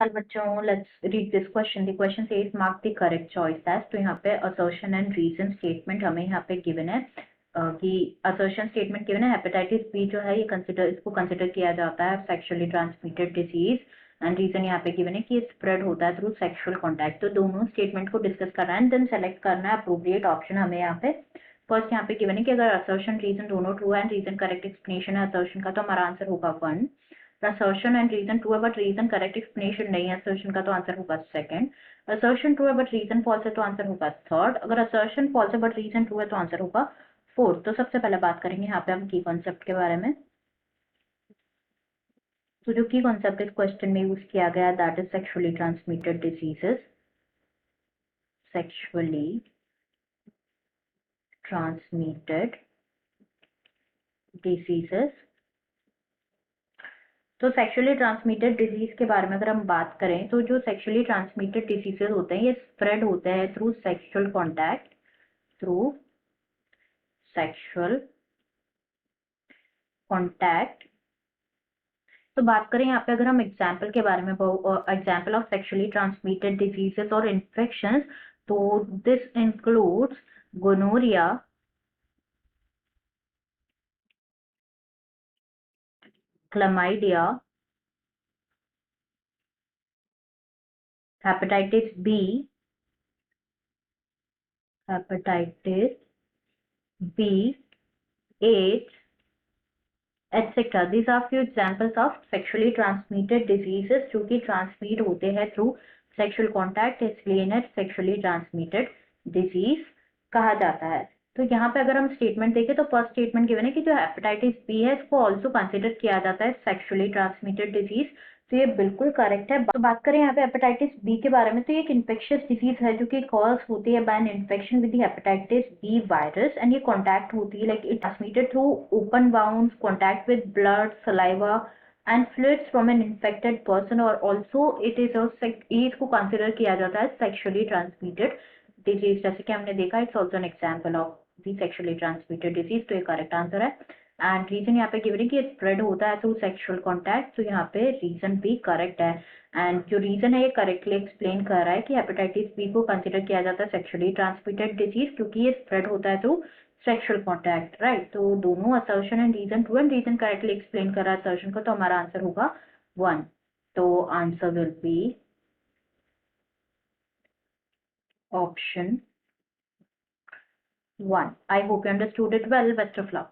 Hello बच्चों, let's read this question. The question says mark the correct choice as. तो यहाँ पे assertion and reason statement हमें यहाँ पे गिवन है कि असर्शन स्टेटमेंट गिवन है हेपेटाइटिस बी जो है ये इसको कंसिडर किया जाता है sexually transmitted disease. And reason यहाँ पे गिवन है कि स्प्रेड होता है थ्रू सेक्सुअल कॉन्टैक्ट। तो दोनों स्टेटमेंट को डिस्कस करना है, देन सेलेक्ट करना है अप्रोप्रिएट ऑप्शन। हमें यहाँ पे फर्स्ट यहाँ पे गिवन है कि अगर असर्शन रीजन दोनों ट्रू है एंड रीजन करेक्ट एक्सप्लेनेशन है असर्शन का, तो हमारा आंसर होगा 1। assertion and reason true है बट रीजन करेक्ट एक्सप्लेनेशन नहीं है assertion का, तो आंसर होगा 2nd। assertion true है बट रीजन फॉल्स है, तो आंसर होगा 3rd। अगर assertion फॉल्स है बट रीजन ट्रू है, तो आंसर होगा 4th। तो सबसे पहले बात करेंगे यहाँ पे हम की कॉन्सेप्ट के बारे में। तो जो की कॉन्सेप्ट इस क्वेश्चन में यूज किया गया that is sexually transmitted diseases. Sexually transmitted diseases. तो सेक्सुअली ट्रांसमिटेड डिजीज के बारे में अगर हम बात करें तो जो सेक्सुअली ट्रांसमिटेड डिजीजेस होते हैं ये स्प्रेड होते हैं through sexual contact. Through sexual contact. तो बात करें यहाँ पे अगर हम एग्जाम्पल के बारे में, example of sexually transmitted diseases और इन्फेक्शंस, तो this includes gonorrhoea, chlamydia, hepatitis B, hepatitis B, AIDS, etc. These are few examples of sexually transmitted diseases जो कि ट्रांसमिट होते हैं थ्रू सेक्सुअल कॉन्टैक्ट, इसलिए इन्हें सेक्सुअली ट्रांसमिटेड डिजीज कहा जाता है। तो यहाँ पे अगर हम स्टेटमेंट देखें तो फर्स्ट स्टेटमेंट गिवन है कि जो हेपेटाइटिस बी है इसको ऑल्सो कंसिडर किया जाता है सेक्सुअली ट्रांसमिटेड डिजीज। तो ये बिल्कुल करेक्ट है। तो बात करें यहाँ पे हेपेटाइटिस बी के बारे में, तो ये एक इन्फेक्शियस डिजीज है जो कि कॉज होती है by an infection with the hepatitis B virus and ये कॉन्टैक्ट होती है like it transmitted through open bound contact with blood, saliva and fluids from an infected person और ऑल्सो इट इज इसको कंसिडर किया जाता है सेक्सुअली ट्रांसमिटेड डिजीज। जैसे कि हमने देखा it's also an example of the sexually transmitted disease. तो ये करेक्ट आंसर है। एंड रीजन यहाँ पे गिवन है कि स्प्रेड होता है थ्रू सेक्सुअल कॉन्टैक्ट, तो यहाँ पे रीजन भी करेक्ट है। एंड जो रीजन है ये करेक्टली एक्सप्लेन कर रहा है कि हेपेटाइटिस बी को कंसिडर किया जाता है सेक्सुअली ट्रांसमिटेड डिजीज क्योंकि ये स्प्रेड होता है थ्रू सेक्सुअल कॉन्टैक्ट, राइट। तो दोनों assertion and reason true and reason correctly explain कर रहा है असर्शन को, तो हमारा आंसर होगा 1। तो answer will be option 1. I hope you understood it well. Best of luck.